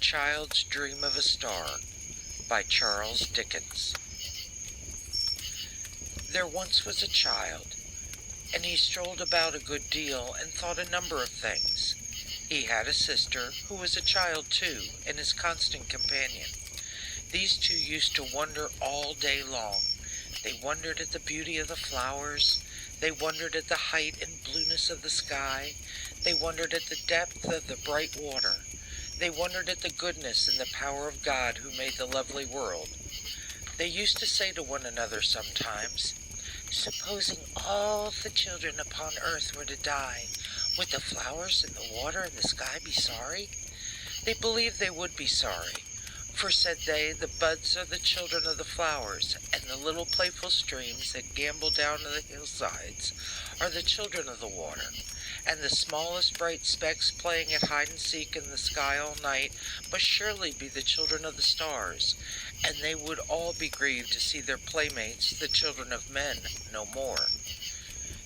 Child's Dream of a Star by Charles Dickens. There once was a child, and he strolled about a good deal and thought a number of things. He had a sister who was a child too, and his constant companion. These two used to wonder all day long. They wondered at the beauty of the flowers. They wondered at the height and blueness of the sky. They wondered at the depth of the bright water. They wondered at the goodness and the power of God who made the lovely world. They used to say to one another sometimes, "Supposing all the children upon earth were to die, would the flowers and the water and the sky be sorry?" They believed they would be sorry, for, said they, the buds are the children of the flowers, and the little playful streams that gambol down the hillsides are the children of the water, and the smallest bright specks playing at hide-and-seek in the sky all night must surely be the children of the stars, and they would all be grieved to see their playmates, the children of men, no more.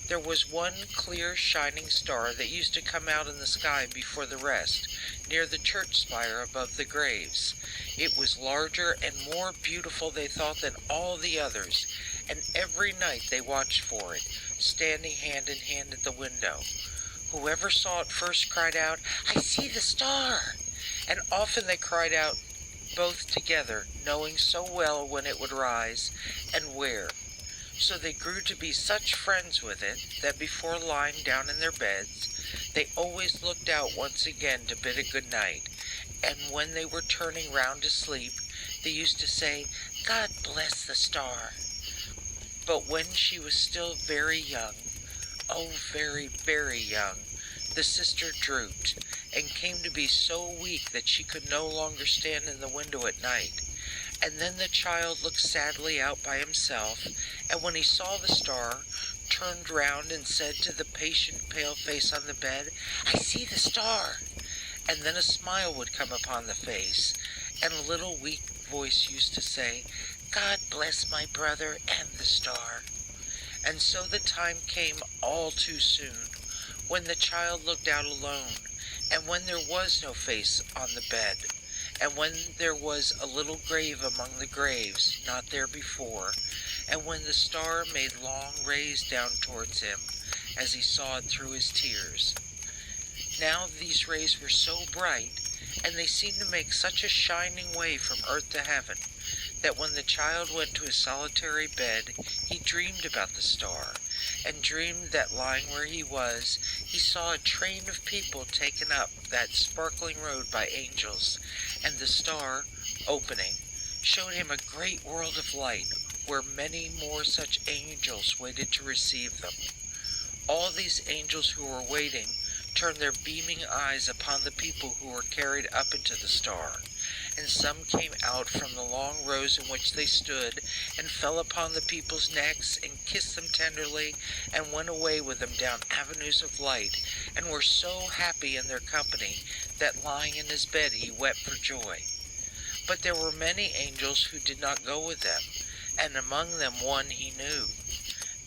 There was one clear, shining star that used to come out in the sky before the rest, near the church spire above the graves. It was larger and more beautiful, they thought, than all the others, and every night they watched for it, standing hand in hand at the window. Whoever saw it first cried out, "I see the star!" And often they cried out both together, knowing so well when it would rise and where. So they grew to be such friends with it that before lying down in their beds, they always looked out once again to bid it good night, and when they were turning round to sleep, they used to say, "God bless the star." But when she was still very young, oh, very, very young, the sister drooped, and came to be so weak that she could no longer stand in the window at night. And then the child looked sadly out by himself, and when he saw the star, turned round and said to the patient pale face on the bed, "I see the star." And then a smile would come upon the face, and a little weak voice used to say, "God bless my brother and the star." And so the time came all too soon, when the child looked out alone, and when there was no face on the bed, and when there was a little grave among the graves, not there before, and when the star made long rays down towards him, as he saw it through his tears. Now these rays were so bright, and they seemed to make such a shining way from earth to heaven, that when the child went to his solitary bed, he dreamed about the star, and dreamed that lying where he was, he saw a train of people taken up that sparkling road by angels, and the star, opening, showed him a great world of light, where many more such angels waited to receive them. All these angels who were waiting turned their beaming eyes upon the people who were carried up into the star, and some came out from the long rows in which they stood, and fell upon the people's necks, and kissed them tenderly, and went away with them down avenues of light, and were so happy in their company, that lying in his bed he wept for joy. But there were many angels who did not go with them, and among them one he knew.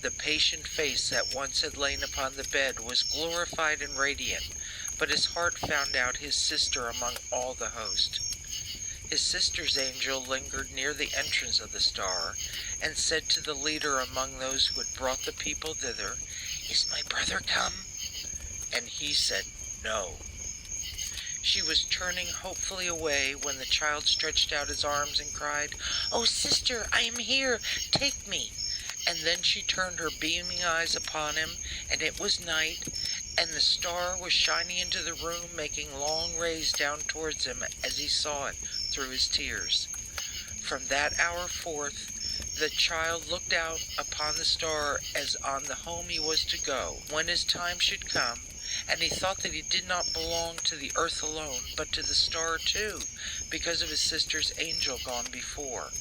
The patient face that once had lain upon the bed was glorified and radiant, but his heart found out his sister among all the host. His sister's angel lingered near the entrance of the star, and said to the leader among those who had brought the people thither, "Is my brother come?" And he said, "No." She was turning hopefully away when the child stretched out his arms and cried, "Oh, sister, I am here, take me." And then she turned her beaming eyes upon him, and it was night, and the star was shining into the room, making long rays down towards him as he saw it through his tears. From that hour forth, the child looked out upon the star as on the home he was to go, when his time should come, and he thought that he did not belong to the earth alone, but to the star too, because of his sister's angel gone before.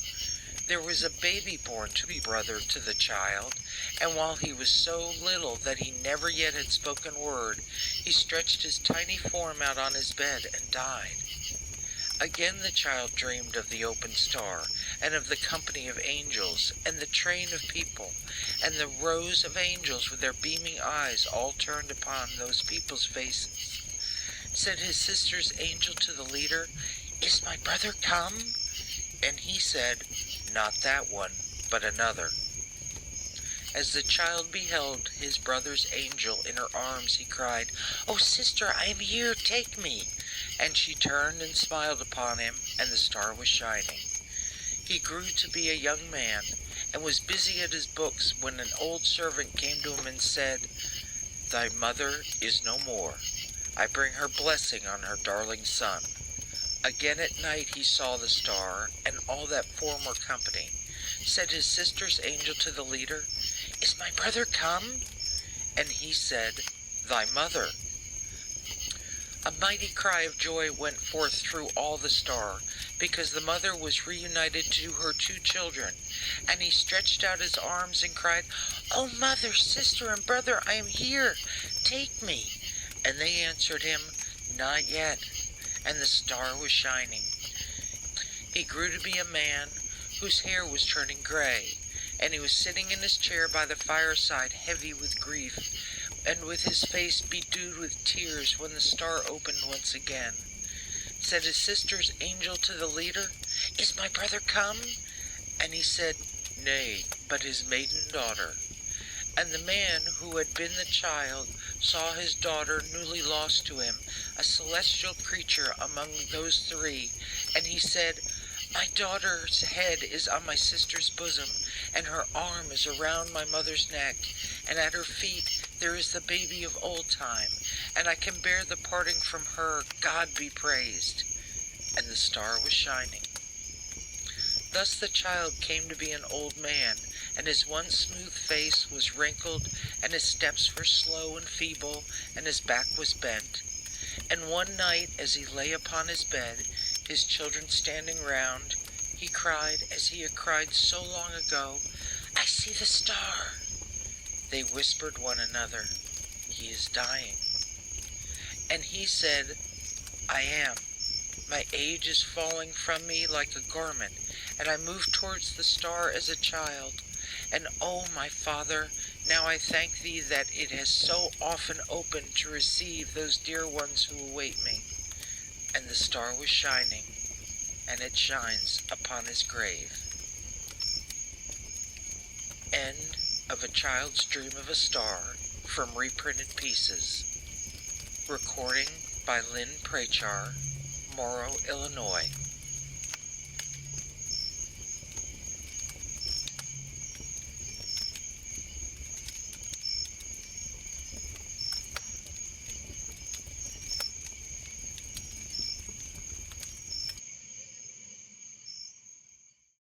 There was a baby born to be brother to the child, and while he was so little that he never yet had spoken word, he stretched his tiny form out on his bed and died. Again the child dreamed of the open star, and of the company of angels, and the train of people, and the rows of angels with their beaming eyes all turned upon those people's faces. Said his sister's angel to the leader, "Is my brother come?" And he said, "Not that one, but another." As the child beheld his brother's angel in her arms, he cried, "Oh, sister, I am here, take me." And she turned and smiled upon him, and the star was shining. He grew to be a young man, and was busy at his books, when an old servant came to him and said, "Thy mother is no more. I bring her blessing on her darling son." Again at night he saw the star, and all that former company. Said his sister's angel to the leader, "Is my brother come?" And he said, "Thy mother." A mighty cry of joy went forth through all the star, because the mother was reunited to her two children. And he stretched out his arms and cried, "Oh, mother, sister, and brother, I am here, take me." And they answered him, "Not yet." And the star was shining. He grew to be a man whose hair was turning gray, and he was sitting in his chair by the fireside, heavy with grief, and with his face bedewed with tears, when the star opened once again. Said his sister's angel to the leader, "Is my brother come?" And he said, "Nay, but his maiden daughter." And the man who had been the child saw his daughter newly lost to him, a celestial creature among those three, and he said, "My daughter's head is on my sister's bosom, and her arm is around my mother's neck, and at her feet there is the baby of old time, and I can bear the parting from her, God be praised." And the star was shining. Thus the child came to be an old man, and his once smooth face was wrinkled, and his steps were slow and feeble, and his back was bent. And one night, as he lay upon his bed, his children standing round, he cried, as he had cried so long ago, "I see the star." They whispered one another, "He is dying." And he said, "I am. My age is falling from me like a garment, and I move towards the star as a child. And oh, my Father, now I thank thee that it has so often opened to receive those dear ones who await me." And the star was shining, and it shines upon his grave. End of A Child's Dream of a Star, from Reprinted Pieces. Recording by Lynn Prachar, Morrow, Illinois.